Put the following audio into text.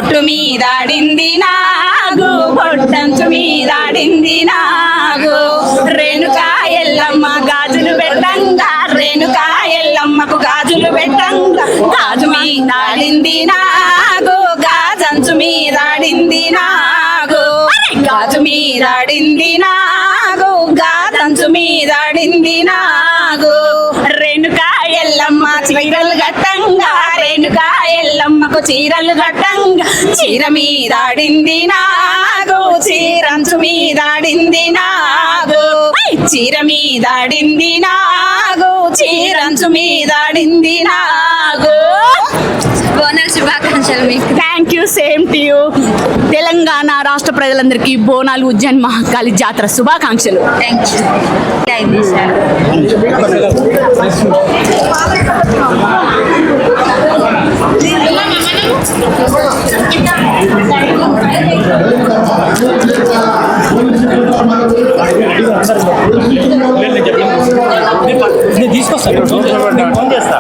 బొట్టు మీదాడింది నాగు బొట్టంచు మీదాడింది నాగు రేణుకా ఎల్లమ్మ గాజులు పెట్టంగా రేణుకా ఎల్లమ్మకు గాజులు పెట్టంగా గాజు మీదాడింది నాగు గాజంచు మీదాడింది నాగు గాజు మీదాడింది నాగు గాజంచు మీదాడింది నాగు రేణుకా ఎల్లమ్మ చీరలు గట్టంగా రేణుకా ఎల్లమ్మకు చీరలు గట్టంగా చీర మీదాడింది నాగు చీరంచు మీదాడింది నాగు చీర మీదాడింది నాగు చీరంచు మీదాడింది నాగు. బోనాల శుభాకాంక్షలు మీకు. Thank you, same to you. Telangana రాష్ట్ర ప్రజలందరికీ బోనాలు ఉజ్జయిని మహాకాళి జాతర శుభాకాంక్షలు. Thank you. తీసుకొస్తాను, ఫోన్ చేస్తా.